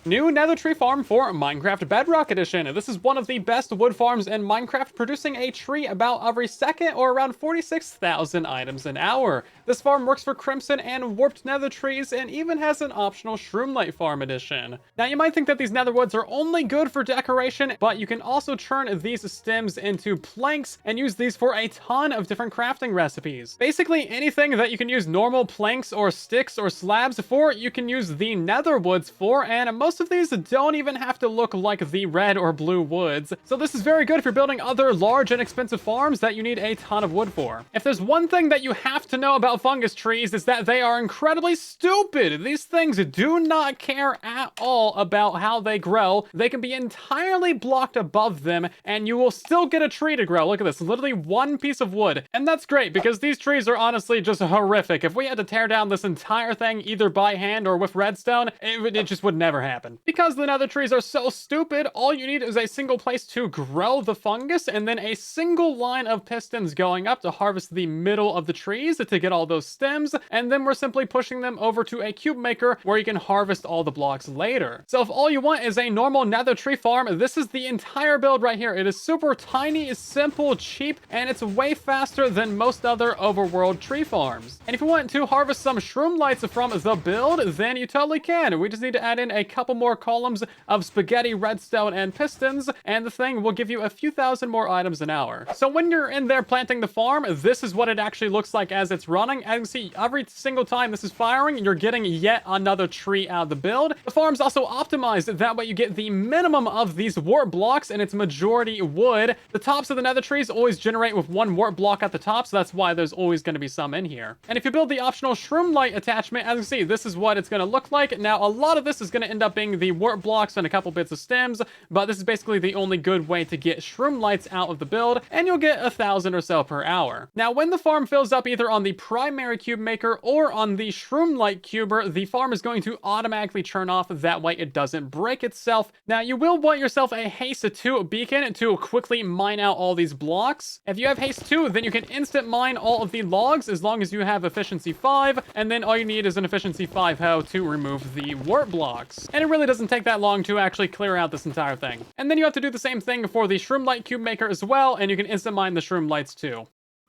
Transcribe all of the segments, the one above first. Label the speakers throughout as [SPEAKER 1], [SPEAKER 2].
[SPEAKER 1] New nether tree farm for Minecraft Bedrock Edition. This is one of the best wood farms in Minecraft, producing a tree about every second or around 46,000 items an hour. This farm works for crimson and warped nether trees and even has an optional Shroomlight farm edition. Now you might think that these nether woods are only good for decoration, but you can also turn these stems into planks and use these for a ton of different crafting recipes. Basically anything that you can use normal planks or sticks or slabs for, you can use the nether woods for, and most of these don't even have to look like the red or blue woods. So this is very good if you're building other large and expensive farms that you need a ton of wood for. If there's one thing that you have to know about fungus trees, is that they are incredibly stupid. These things do not care at all about how they grow. They can be entirely blocked above them and you will still get a tree to grow. Look at this, literally one piece of wood. And that's great because these trees are honestly just horrific. If we had to tear down this entire thing either by hand or with redstone, it just would never happen. Because the nether trees are so stupid, all you need is a single place to grow the fungus and then a single line of pistons going up to harvest the middle of the trees to get all those stems, and then we're simply pushing them over to a cube maker where you can harvest all the blocks later. So if all you want is a normal nether tree farm, this is the entire build right here. It is super tiny, simple, cheap, and it's way faster than most other overworld tree farms. And if you want to harvest some Shroomlights from the build, then you totally can. We just need to add in a couple more columns of spaghetti, redstone, and pistons, and the thing will give you a few thousand more items an hour. So when you're in there planting the farm, this is what it actually looks like as it's running. As you can see, every single time this is firing, you're getting yet another tree out of the build. The farm's also optimized, that way you get the minimum of these warp blocks, and it's majority wood. The tops of the nether trees always generate with one warp block at the top, so that's why there's always going to be some in here. And if you build the optional Shroomlight attachment, as you can see, this is what it's going to look like. Now, a lot of this is going to end up being the warp blocks and a couple bits of stems, but this is basically the only good way to get Shroomlights out of the build, and you'll get 1,000 or so per hour. Now, when the farm fills up either on the primary cube maker or on the Shroomlight cuber, the farm is going to automatically turn off, that way it doesn't break itself. Now, you will want yourself a Haste 2 beacon to quickly mine out all these blocks. If you have Haste 2, then you can instant mine all of the logs as long as you have efficiency 5, and then all you need is an efficiency 5 hoe to remove the warp blocks. And it really doesn't take that long to actually clear out this entire thing. And then you have to do the same thing for the Shroomlight cube maker as well, and you can instant mine the Shroomlights too.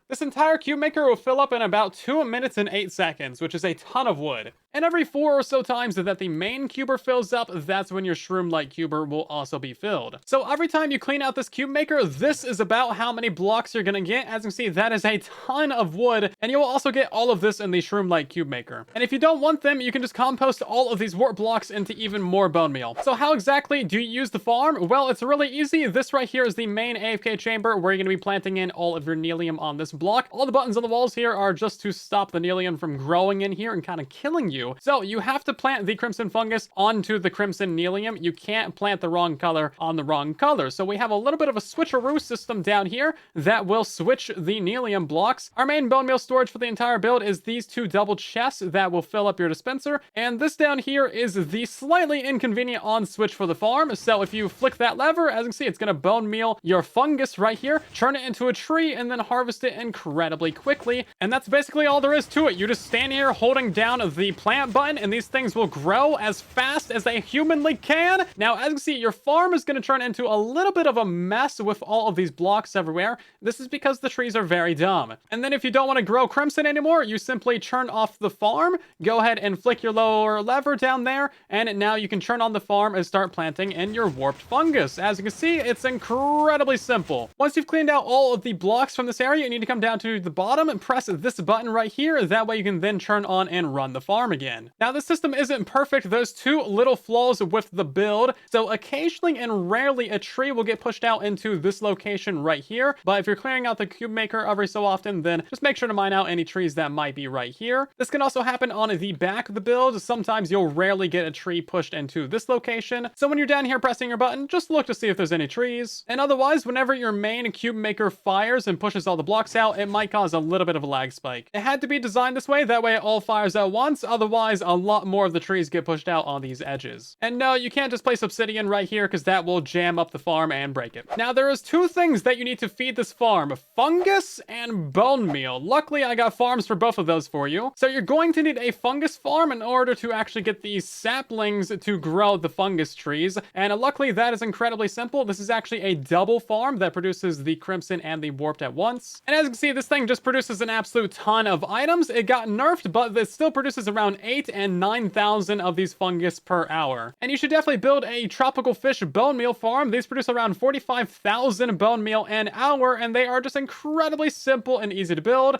[SPEAKER 1] This entire cube maker will fill up in about 2 minutes and 8 seconds, which is a ton of wood. And every 4 or so times that the main cuber fills up, that's when your Shroomlight cuber will also be filled. So every time you clean out this cube maker, this is about how many blocks you're gonna get. As you can see, that is a ton of wood, and you will also get all of this in the Shroomlight cube maker. And if you don't want them, you can just compost all of these warp blocks into even more bone meal. So how exactly do you use the farm? Well, it's really easy. This right here is the main AFK chamber where you're gonna be planting in all of your nylium on this block. All the buttons on the walls here are just to stop the nylium from growing in here and kind of killing you. So you have to plant the crimson fungus onto the crimson nylium. You can't plant the wrong color on the wrong color. So we have a little bit of a switcheroo system down here that will switch the nylium blocks. Our main bone meal storage for the entire build is these 2 double chests that will fill up your dispenser. And this down here is the slightly inconvenient on switch for the farm. So if you flick that lever, as you can see, it's going to bone meal your fungus right here, turn it into a tree, and then harvest it incredibly quickly. And that's basically all there is to it. You just stand here holding down the plant button, and these things will grow as fast as they humanly can. Now, as you can see, your farm is going to turn into a little bit of a mess with all of these blocks everywhere. This is because the trees are very dumb. And then if you don't want to grow crimson anymore, you simply turn off the farm, go ahead and flick your lower lever down there, and now you can turn on the farm and start planting in your warped fungus. As you can see, it's incredibly simple. Once you've cleaned out all of the blocks from this area, you need to come down to the bottom and press this button right here. That way you can then turn on and run the farm again. Now, the system isn't perfect. There's 2 little flaws with the build. So occasionally and rarely a tree will get pushed out into this location right here. But if you're clearing out the cube maker every so often, then just make sure to mine out any trees that might be right here. This can also happen on the back of the build. Sometimes you'll rarely get a tree pushed into this location. So when you're down here pressing your button, just look to see if there's any trees. And otherwise, whenever your main cube maker fires and pushes all the blocks out, it might cause a little bit of a lag spike. It had to be designed this way. That way it all fires at once. Otherwise, otherwise a lot more of the trees get pushed out on these edges. And no, you can't just place obsidian right here because that will jam up the farm and break it. Now there is two things that you need to feed this farm: fungus and bone meal. Luckily I got farms for both of those for you. So you're going to need a fungus farm in order to actually get these saplings to grow the fungus trees, and luckily that is incredibly simple. This is actually a double farm that produces the crimson and the warped at once. And as you can see, this thing just produces an absolute ton of items. It got nerfed, but it still produces around 8 and 9,000 of these fungus per hour. And you should definitely build a tropical fish bone meal farm. These produce around 45,000 bone meal an hour, and they are just incredibly simple and easy to build.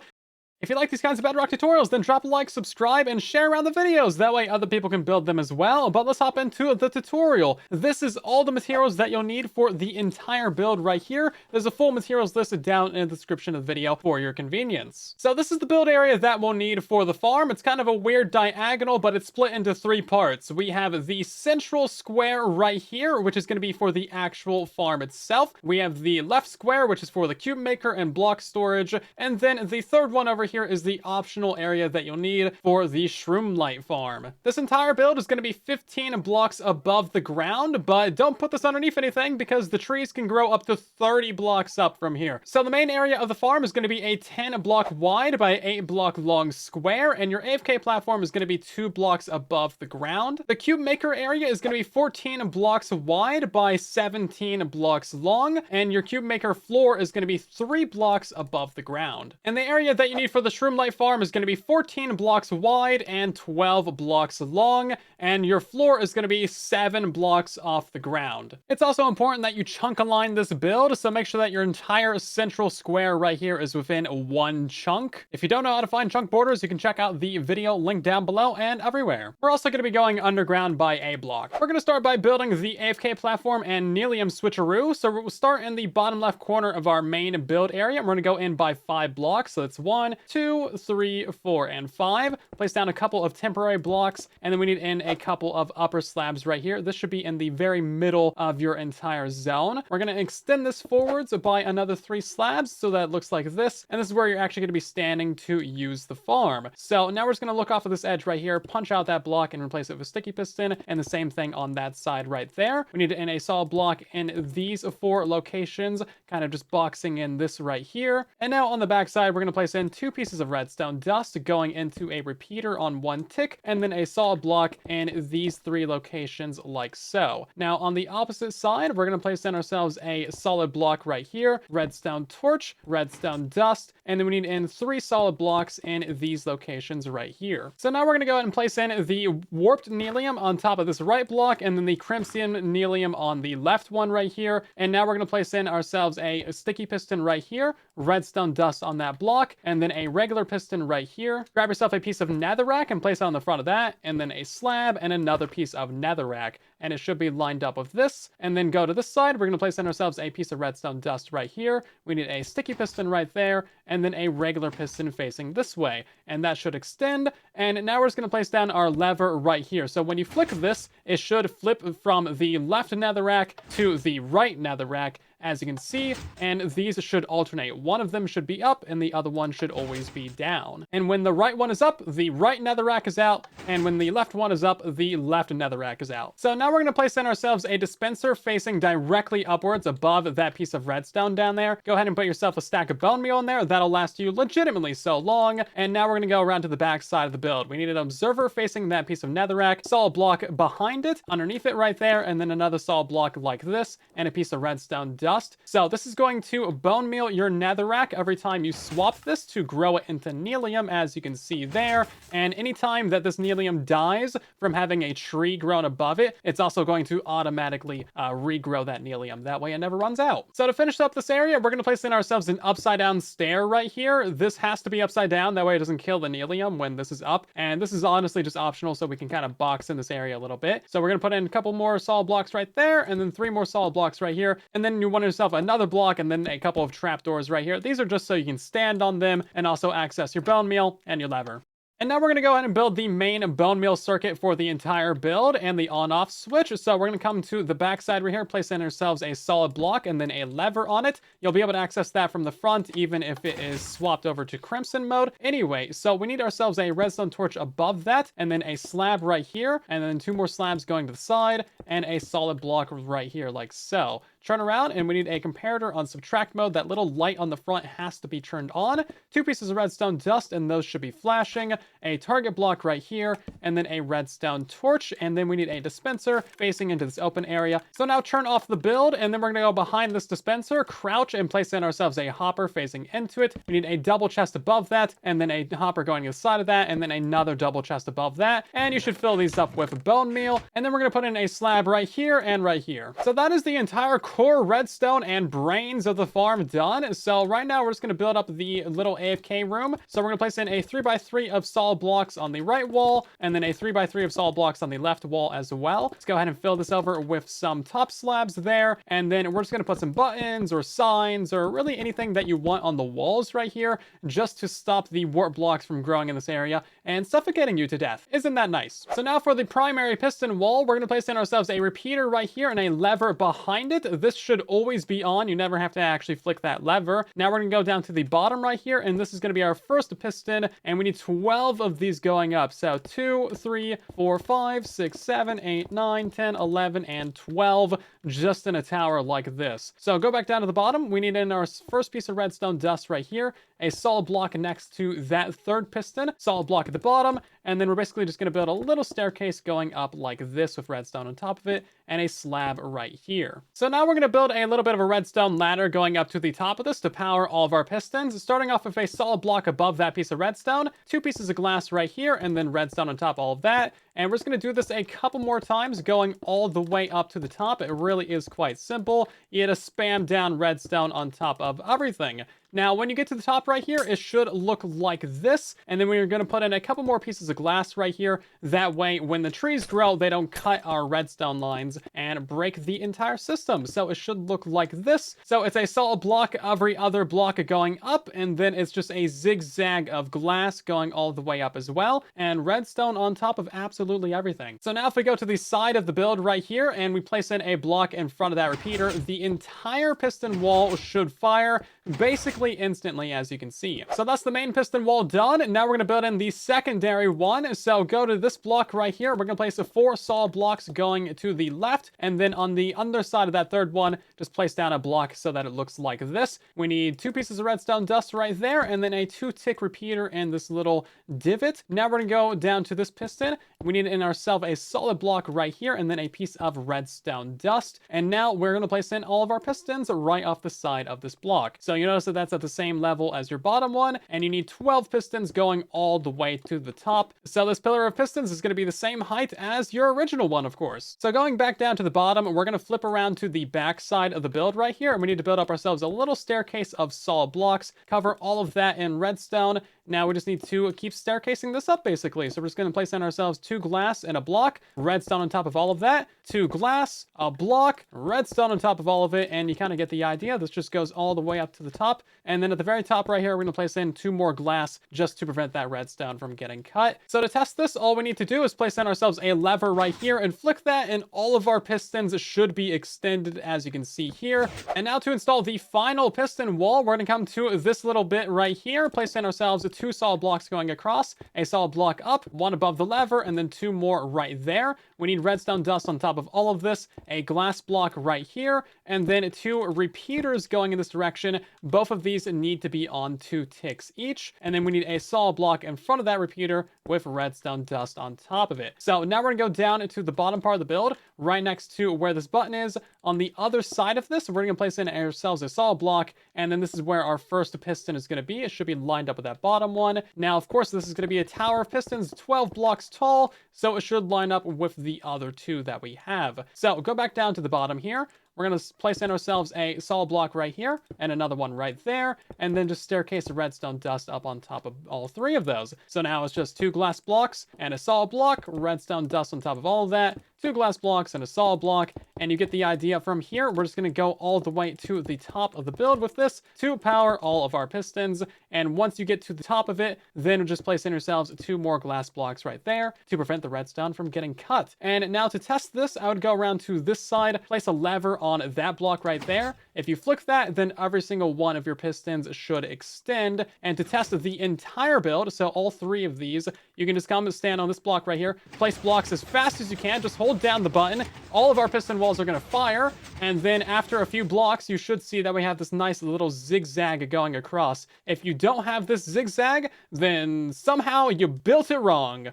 [SPEAKER 1] If you like these kinds of Bedrock tutorials, then drop a like, subscribe, and share around the videos. That way other people can build them as well. But let's hop into the tutorial. This is all the materials that you'll need for the entire build right here. There's a full materials listed down in the description of the video for your convenience. So this is the build area that we'll need for the farm. It's kind of a weird diagonal, but it's split into 3 parts. We have the central square right here, which is going to be for the actual farm itself. We have the left square, which is for the cube maker and block storage. And then the third one over here is the optional area that you'll need for the Shroomlight farm. This entire build is going to be 15 blocks above the ground, but don't put this underneath anything because the trees can grow up to 30 blocks up from here. So the main area of the farm is going to be a 10 block wide by 8 block long square, and your AFK platform is going to be 2 blocks above the ground. The cube maker area is going to be 14 blocks wide by 17 blocks long, and your cube maker floor is going to be 3 blocks above the ground. And the area that you need for the Shroomlight farm is going to be 14 blocks wide and 12 blocks long, and your floor is going to be 7 blocks off the ground. It's also important that you chunk align this build, so make sure that your entire central square right here is within 1 chunk. If you don't know how to find chunk borders, you can check out the video linked down below and everywhere. We're also going to be going underground by a block. We're going to start by building the AFK platform and nylium switcheroo. So we'll start in the bottom left corner of our main build area. We're going to go in by 5 blocks. So it's 1, 2, 3, 4, and 5. Place down a couple of temporary blocks, and then we need in a couple of upper slabs right here. This should be in the very middle of your entire zone. We're going to extend this forwards by another 3 slabs so that it looks like this, and this is where you're actually going to be standing to use the farm. So now we're just going to look off of this edge right here, punch out that block, and replace it with a sticky piston, and the same thing on that side right there. We need to in a solid block in these 4 locations, kind of just boxing in this right here. And now on the back side, we're going to place in 2 pieces of redstone dust going into a repeater on 1 tick, and then a solid block in these 3 locations like so. Now on the opposite side, we're going to place in ourselves a solid block right here, redstone torch, redstone dust, and then we need in 3 solid blocks in these locations right here. So now we're going to go ahead and place in the warped nylium on top of this right block, and then the crimson nylium on the left one right here. And now we're going to place in ourselves a sticky piston right here, redstone dust on that block, and then a regular piston right here. Grab yourself a piece of netherrack and place it on the front of that, and then a slab and another piece of netherrack, and it should be lined up with this. And then go to this side, we're going to place in ourselves a piece of redstone dust right here. We need a sticky piston right there, and then a regular piston facing this way, and that should extend. And now we're just going to place down our lever right here. So when you flick this, it should flip from the left netherrack to the right netherrack, as you can see, and these should alternate. One of them should be up and the other one should always be down. And when the right one is up, the right netherrack is out, and when the left one is up, the left netherrack is out. So now we're going to place in ourselves a dispenser facing directly upwards above that piece of redstone down there. Go ahead and put yourself a stack of bone meal in there. That'll last you legitimately so long. And now we're going to go around to the back side of the build. We need an observer facing that piece of netherrack, solid block behind it, underneath it right there, and then another solid block like this, and a piece of redstone dust. So this is going to bone meal your netherrack every time you swap this to grow it into nylium, as you can see there. And anytime that this nylium dies from having a tree grown above it, it's also going to automatically regrow that nylium. That way it never runs out. So to finish up this area, we're going to place in ourselves an upside down stair right here. This has to be upside down. That way it doesn't kill the nylium when this is up. And this is honestly just optional, so we can kind of box in this area a little bit. So we're going to put in a couple more solid blocks right there, and then 3 more solid blocks right here. And then you want yourself another block, and then a couple of trapdoors right here. These are just so you can stand on them and also access your bone meal and your lever. And now we're going to go ahead and build the main bone meal circuit for the entire build and the on-off switch. So we're going to come to the back side right here, place in ourselves a solid block and then a lever on it. You'll be able to access that from the front, even if it is swapped over to crimson mode. Anyway, so we need ourselves a redstone torch above that, and then a slab right here, and then 2 more slabs going to the side, and a solid block right here, like so. Turn around, and we need a comparator on subtract mode. That little light on the front has to be turned on. 2 pieces of redstone dust, and those should be flashing. A target block right here, and then a redstone torch, and then we need a dispenser facing into this open area. So now turn off the build, and then we're gonna go behind this dispenser, crouch, and place in ourselves a hopper facing into it. We need a double chest above that, and then a hopper going to the side of that, and then another double chest above that, and you should fill these up with bone meal, and then we're gonna put in a slab right here and right here. So that is the entire core redstone and brains of the farm done. So right now we're just going to build up the little AFK room. So we're going to place in a 3x3 of solid blocks on the right wall, and then a 3x3 of solid blocks on the left wall as well. Let's go ahead and fill this over with some top slabs there, and then we're just going to put some buttons or signs or really anything that you want on the walls right here, just to stop the warp blocks from growing in this area and suffocating you to death. Isn't that nice? So now for the primary piston wall, we're going to place in ourselves a repeater right here and a lever behind it. This should always be on. You never have to actually flick that lever. Now we're going to go down to the bottom right here, and this is going to be our first piston, and we need 12 of these going up. So 2, 3, 4, 5, 6, 7, 8, 9, 10, 11, and 12, just in a tower like this. So go back down to the bottom. We need in our first piece of redstone dust right here, a solid block next to that third piston, solid block at the bottom, and then we're basically just going to build a little staircase going up like this with redstone on top of it, and a slab right here. So now we're going to build a little bit of a redstone ladder going up to the top of this to power all of our pistons, starting off with a solid block above that piece of redstone, 2 pieces of glass right here, and then redstone on top of all of that. And we're just going to do this a couple more times, going all the way up to the top. It really is quite simple. You just spam down redstone on top of everything. Now, when you get to the top right here, it should look like this. And then we're going to put in a couple more pieces of glass right here. That way, when the trees grow, they don't cut our redstone lines and break the entire system. So it should look like this. So it's a solid block, every other block going up, and then it's just a zigzag of glass going all the way up as well, and redstone on top of absolutely everything. So now if we go to the side of the build right here, and we place in a block in front of that repeater, the entire piston wall should fire basically instantly, as you can see. So that's the main piston wall done. And now we're going to build in the secondary one. So go to this block right here. We're going to place 4 solid blocks going to the left, and then on the underside of that third one, just place down a block so that it looks like this. We need 2 pieces of redstone dust right there, and then a 2-tick repeater in this little divot. Now we're going to go down to this piston. We need in ourselves a solid block right here, and then a piece of redstone dust. And now we're going to place in all of our pistons right off the side of this block. So you notice that that's at the same level as your bottom one, and you need 12 pistons going all the way to the top. So this pillar of pistons is going to be the same height as your original one, of course. So going back down to the bottom, we're going to flip around to the back side of the build right here, and we need to build up ourselves a little staircase of solid blocks, cover all of that in redstone. Now we just need to keep staircasing this up, basically. So we're just going to place in ourselves 2 glass and a block, redstone on top of all of that, 2 glass, a block, redstone on top of all of it, and you kind of get the idea. This just goes all the way up to the top. And then at the very top right here, we're going to place in 2 more glass just to prevent that redstone from getting cut. So to test this, all we need to do is place in ourselves a lever right here and flick that, and all of our pistons should be extended, as you can see here. And now to install the final piston wall, we're going to come to this little bit right here, place in ourselves 2 solid blocks going across, a solid block up, 1 above the lever, and then 2 more right there. We need redstone dust on top of all of this, a glass block right here, and then 2 repeaters going in this direction. Both of these need to be on 2 ticks each, and then we need a solid block in front of that repeater with redstone dust on top of it. So now we're gonna go down to the bottom part of the build, right next to where this button is. On the other side of this, we're gonna place in ourselves a solid block, and then this is where our first piston is gonna be. It should be lined up with that bottom one. Now, of course, this is gonna be a tower of pistons, 12 blocks tall, so it should line up with the other 2 that we have. So go back down to the bottom here. We're going to place in ourselves a solid block right here and another one right there, and then just staircase of redstone dust up on top of all 3 of those. So now it's just 2 glass blocks and a solid block, redstone dust on top of all of that, 2 glass blocks, and a solid block, and you get the idea. From here, we're just going to go all the way to the top of the build with this to power all of our pistons, and once you get to the top of it, then just place in yourselves 2 more glass blocks right there to prevent the redstone from getting cut. And now to test this, I would go around to this side, place a lever on that block right there. If you flick that, then every single one of your pistons should extend. And to test the entire build, so all 3 of these, you can just come and stand on this block right here, place blocks as fast as you can, just hold down the button. All of our piston walls are going to fire, and then after a few blocks, you should see that we have this nice little zigzag going across. If you don't have this zigzag, then somehow you built it wrong.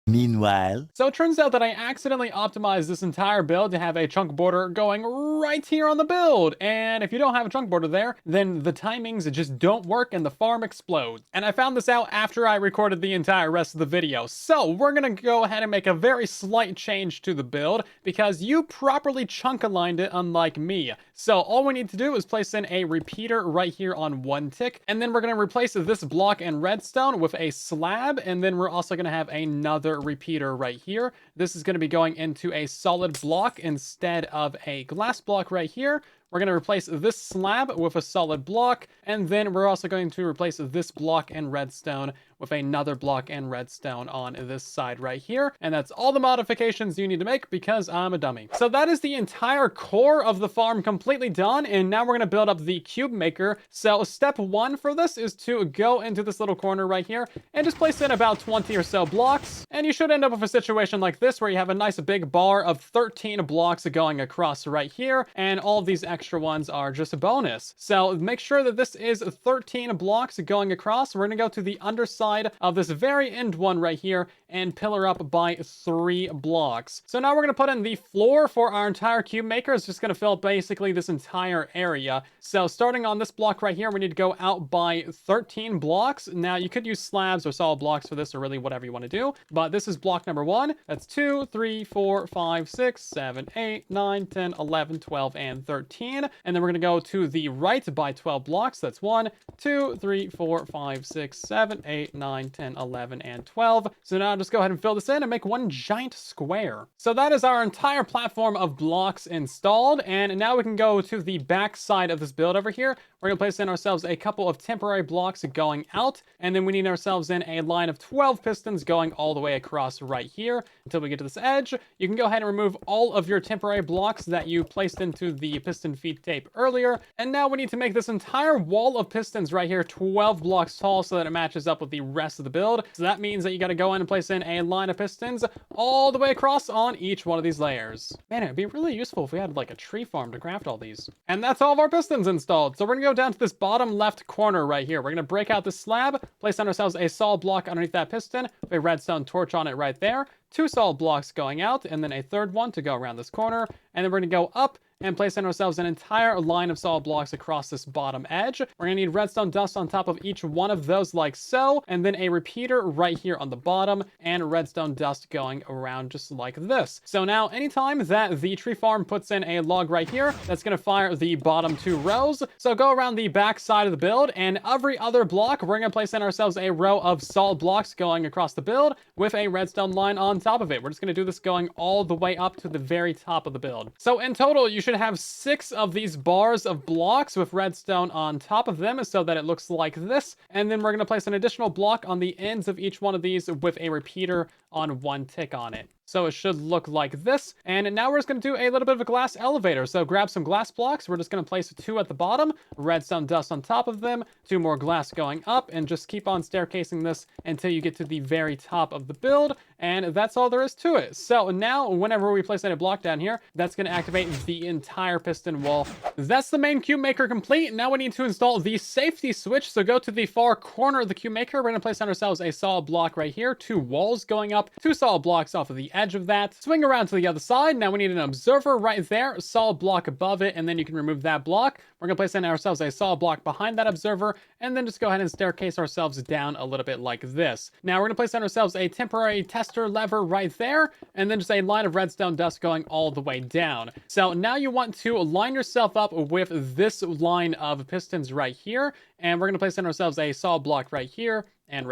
[SPEAKER 2] Meanwhile,
[SPEAKER 1] so it turns out that I accidentally optimized this entire build to have a chunk border going right here on the build. And if you don't have a chunk border there, then the timings just don't work and the farm explodes. And I found this out after I recorded the entire rest of the video. So we're gonna go ahead and make a very slight change to the build because you properly chunk aligned it, unlike me. So all we need to do is place in a repeater right here on 1 tick. And then we're gonna replace this block and redstone with a slab. And then we're also gonna have another repeater right here. This is going to be going into a solid block instead of a glass block right here. We're going to replace this slab with a solid block, and then we're also going to replace this block and redstone with another block and redstone on this side right here. And that's all the modifications you need to make because I'm a dummy. So that is the entire core of the farm completely done, and now we're going to build up the cube maker. So step 1 for this is to go into this little corner right here and just place in about 20 or so blocks, and you should end up with a situation like this where you have a nice big bar of 13 blocks going across right here, and all of these extra ones are just a bonus. So make sure that this is 13 blocks going across. We're going to go to the underside of this very end one right here and pillar up by 3 blocks. So now we're going to put in the floor for our entire cube maker. It's just going to fill basically this entire area. So starting on this block right here, we need to go out by 13 blocks. Now you could use slabs or solid blocks for this, or really whatever you want to do, but this is block number 1. That's 2, 3, 4, 5, 6, 7, 8, 9, 10, 11, 12, and 13. And then we're going to go to the right by 12 blocks. That's 1, 2, 3, 4, 5, 6, 7, 8, 9, 10, 11, and 12. So now just go ahead and fill this in and make one giant square. So that is our entire platform of blocks installed. And now we can go to the back side of this build over here. We're going to place in ourselves a couple of temporary blocks going out. And then we need ourselves in a line of 12 pistons going all the way across right here until we get to this edge. You can go ahead and remove all of your temporary blocks that you placed into the piston feed tape earlier. And now we need to make this entire wall of pistons right here 12 blocks tall so that it matches up with the rest of the build. So that means that you got to go in and place in a line of pistons all the way across on each one of these layers. Man, it'd be really useful if we had like a tree farm to craft all these. And that's all of our pistons installed. So we're gonna go down to this bottom left corner right here. We're gonna break out this slab, place on ourselves a solid block underneath that piston with a redstone torch on it right there. 2 solid blocks going out, and then a third one to go around this corner. And then we're gonna go up and place in ourselves an entire line of solid blocks across this bottom edge. We're gonna need redstone dust on top of each one of those like so, and then a repeater right here on the bottom, and redstone dust going around just like this. So now anytime that the tree farm puts in a log right here, that's gonna fire the bottom 2 rows. So go around the back side of the build, and every other block, we're gonna place in ourselves a row of solid blocks going across the build with a redstone line on top of it. We're just gonna do this going all the way up to the very top of the build. So in total, you should have 6 of these bars of blocks with redstone on top of them so that it looks like this. And then we're going to place an additional block on the ends of each one of these with a repeater on 1 tick on it. So it should look like this. And now we're just going to do a little bit of a glass elevator. So grab some glass blocks. We're just going to place 2 at the bottom, redstone dust on top of them, 2 more glass going up, and just keep on staircasing this until you get to the very top of the build. And that's all there is to it. So now whenever we place any block down here, that's going to activate the entire piston wall. That's the main cube maker complete. Now we need to install the safety switch. So go to the far corner of the cube maker. We're going to place on ourselves a solid block right here, 2 walls going up, 2 solid blocks off of the edge of that. Swing around to the other side. Now we need an observer right there, a solid block above it, and then you can remove that block. We're going to place in ourselves a solid block behind that observer, and then just go ahead and staircase ourselves down a little bit like this. Now we're going to place on ourselves a temporary tester lever right there, and then just a line of redstone dust going all the way down. So now you want to line yourself up with this line of pistons right here, and we're going to place in ourselves a solid block right here, and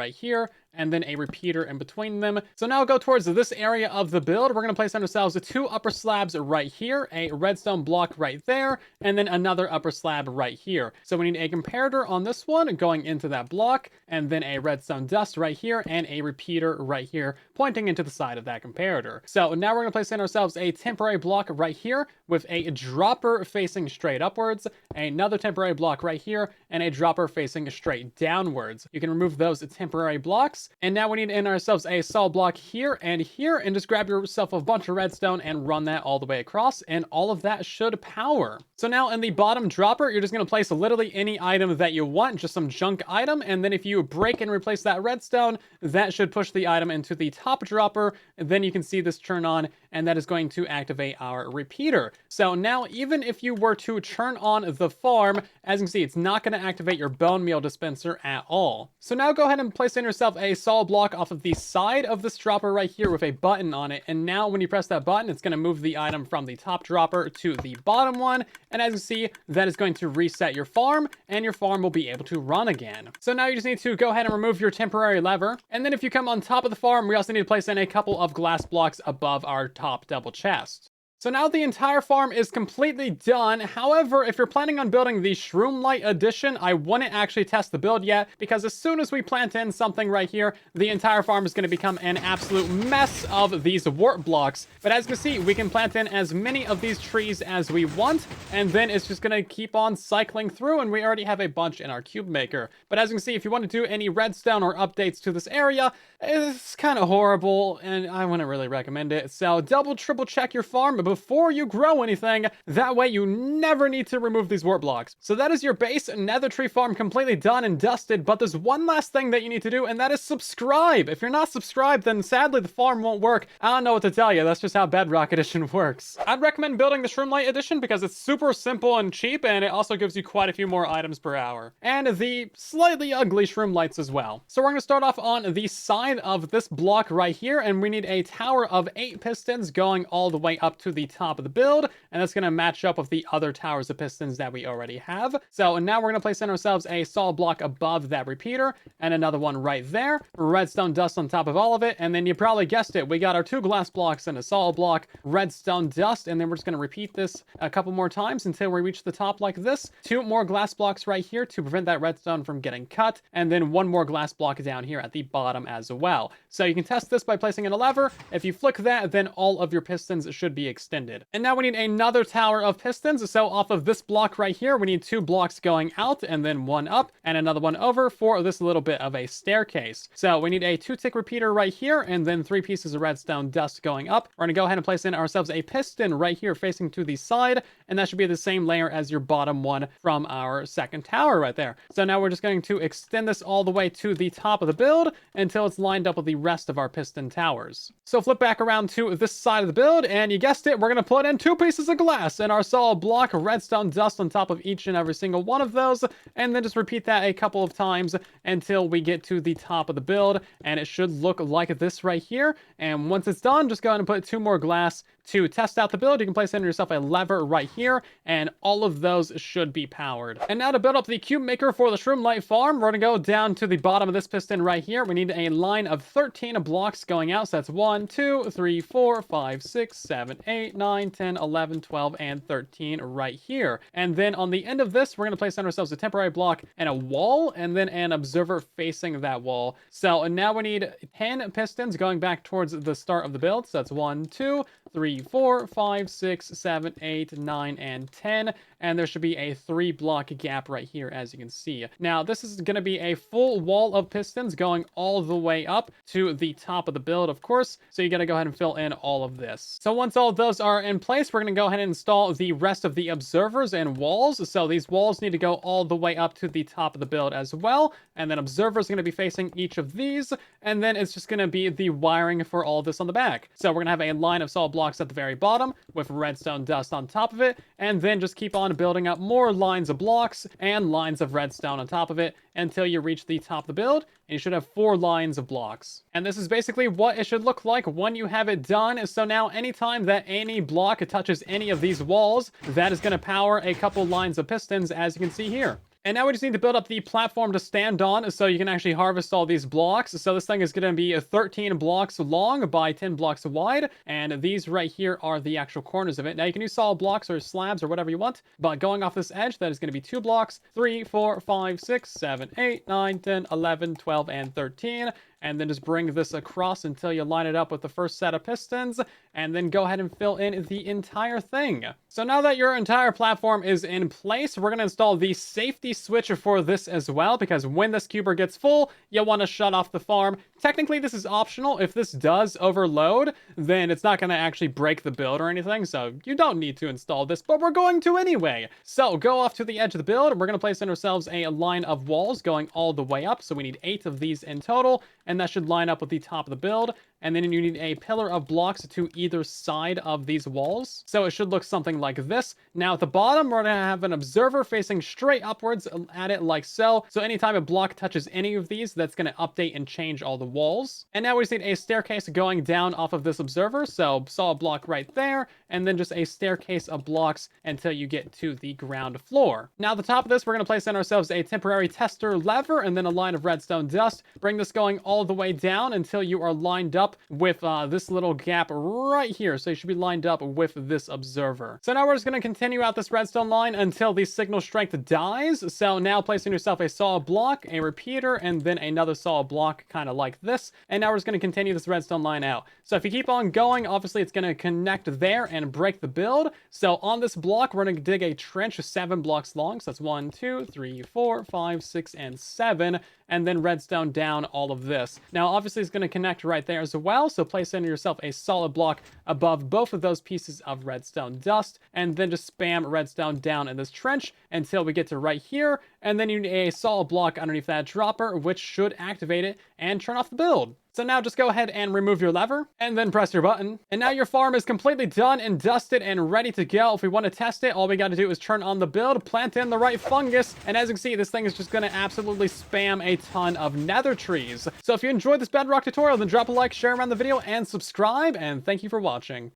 [SPEAKER 1] and then a repeater in between them. So now go towards this area of the build. We're going to place on ourselves 2 upper slabs right here, a redstone block right there, and then another upper slab right here. So we need a comparator on this one going into that block, and then a redstone dust right here, and a repeater right here pointing into the side of that comparator. So now we're going to place in ourselves a temporary block right here with a dropper facing straight upwards, another temporary block right here, and a dropper facing straight downwards. You can remove those temporary blocks, and now we need in ourselves a solid block here, and just grab yourself a bunch of redstone and run that all the way across, and all of that should power. So now in the bottom dropper, you're just going to place literally any item that you want, just some junk item, and then if you break and replace that redstone, that should push the item into the top dropper, and then you can see this turn on, and that is going to activate our repeater. So now even if you were to turn on the farm, as you can see, it's not going to activate your bone meal dispenser at all. So now go ahead and place in yourself a solid block off of the side of this dropper right here with a button on it, and now when you press that button, it's going to move the item from the top dropper to the bottom one, and as you see, that is going to reset your farm, and your farm will be able to run again. So now you just need to go ahead and remove your temporary lever, and then if you come on top of the farm, we also need to place in a couple of glass blocks above our top double chest. So now the entire farm is completely done. However, if you're planning on building the Shroomlight edition, I wouldn't actually test the build yet, because as soon as we plant in something right here, the entire farm is going to become an absolute mess of these warp blocks. But as you can see, we can plant in as many of these trees as we want, and then it's just going to keep on cycling through, and we already have a bunch in our cube maker. But as you can see, if you want to do any redstone or updates to this area, it's kind of horrible, and I wouldn't really recommend it. So double, triple check your farm before you grow anything. That way you never need to remove these warp blocks. So that is your base nether tree farm completely done and dusted, but there's one last thing that you need to do, and that is subscribe. If you're not subscribed, then sadly the farm won't work. I don't know what to tell you. That's just how Bedrock edition works. I'd recommend building the Shroomlight edition because it's super simple and cheap, and it also gives you quite a few more items per hour. And the slightly ugly Shroomlights as well. So we're going to start off on the side of this block right here, and we need a tower of 8 pistons going all the way up to the top of the build, and that's going to match up with the other towers of pistons that we already have. So now we're going to place in ourselves a solid block above that repeater, and another one right there, redstone dust on top of all of it, and then you probably guessed it, we got our 2 glass blocks and a solid block, redstone dust, and then we're just going to repeat this a couple more times until we reach the top like this. 2 more glass blocks right here to prevent that redstone from getting cut, and then 1 more glass block down here at the bottom as well. So you can test this by placing in a lever. If you flick that, then all of your pistons should be extended. And now we need another tower of pistons. So off of this block right here, we need 2 blocks going out, and then 1 up, and another one over for this little bit of a staircase. So we need a 2-tick repeater right here, and then 3 pieces of redstone dust going up. We're going to go ahead and place in ourselves a piston right here facing to the side, and that should be the same layer as your bottom one from our second tower right there. So now we're just going to extend this all the way to the top of the build until it's lined up with the rest of our piston towers. So flip back around to this side of the build, and you guessed it, we're going to put in 2 pieces of glass and our solid block of redstone dust on top of each and every single one of those, and then just repeat that a couple of times until we get to the top of the build, and it should look like this right here. And once it's done, just go ahead and put 2 more glass. To test out the build, you can place in yourself a lever right here, and all of those should be powered. And now to build up the cube maker for the Shroomlight farm, we're going to go down to the bottom of this piston right here. We need a line of 13 blocks going out. So that's 1, 2, 3, 4, 5, 6, 7, 8, 9, 10, 11, 12, and 13 right here. And then on the end of this, we're going to place on ourselves a temporary block and a wall, and then an observer facing that wall. So now we need 10 pistons going back towards the start of the build. So that's 1, 2, 3, 4, 5, 6, 7, 8, 9, and 10. And there should be a 3 block gap right here, as you can see. Now, this is going to be a full wall of pistons going all the way up to the top of the build, of course. So you got to go ahead and fill in all of this. So once all of those are in place, we're going to go ahead and install the rest of the observers and walls. So these walls need to go all the way up to the top of the build as well. And then observers are going to be facing each of these. And then it's just going to be the wiring for all of this on the back. So we're going to have a line of solid blocks at the very bottom with redstone dust on top of it. And then just keep on building up more lines of blocks and lines of redstone on top of it until you reach the top of the build, and you should have 4 lines of blocks. And this is basically what it should look like when you have it done. So now anytime that any block touches any of these walls, that is going to power a couple lines of pistons, as you can see here. And now we just need to build up the platform to stand on so you can actually harvest all these blocks. So this thing is going to be 13 blocks long by 10 blocks wide. And these right here are the actual corners of it. Now you can use solid blocks or slabs or whatever you want. But going off this edge, that is going to be 2 blocks, 3, 4, 5, 6, 7, 8, 9, 10, 11, 12, and 13. And then just bring this across until you line it up with the first set of pistons, and then go ahead and fill in the entire thing. So now that your entire platform is in place, we're going to install the safety switch for this as well, because when this cuber gets full, you'll want to shut off the farm. Technically, this is optional. If this does overload, then it's not going to actually break the build or anything, so you don't need to install this, but we're going to anyway. So go off to the edge of the build. We're going to place in ourselves a line of walls going all the way up, so we need 8 of these in total, and that should line up with the top of the build. And then you need a pillar of blocks to either side of these walls. So it should look something like this. Now at the bottom, we're going to have an observer facing straight upwards at it like so. So anytime a block touches any of these, that's going to update and change all the walls. And now we just need a staircase going down off of this observer. So solid block right there, and then just a staircase of blocks until you get to the ground floor. Now at the top of this, we're going to place in ourselves a temporary tester lever and then a line of redstone dust. Bring this going all the way down until you are lined up with this little gap right here. So you should be lined up with this observer. So now we're just going to continue out this redstone line until the signal strength dies. So now placing yourself a solid block, a repeater, and then another solid block, kind of like this. And now we're just going to continue this redstone line out. So if you keep on going, obviously it's going to connect there and break the build. So on this block, we're going to dig a trench 7 blocks long. So that's 1, 2, 3, 4, 5, 6, and 7. And then redstone down all of this. Now, obviously, it's going to connect right there as well, so place in yourself a solid block above both of those pieces of redstone dust, and then just spam redstone down in this trench until we get to right here, and then you need a solid block underneath that dropper, which should activate it and turn off the build. So now just go ahead and remove your lever and then press your button. And now your farm is completely done and dusted and ready to go. If we want to test it, all we got to do is turn on the build, plant in the right fungus. And as you can see, this thing is just going to absolutely spam a ton of nether trees. So if you enjoyed this Bedrock tutorial, then drop a like, share around the video, and subscribe. And thank you for watching.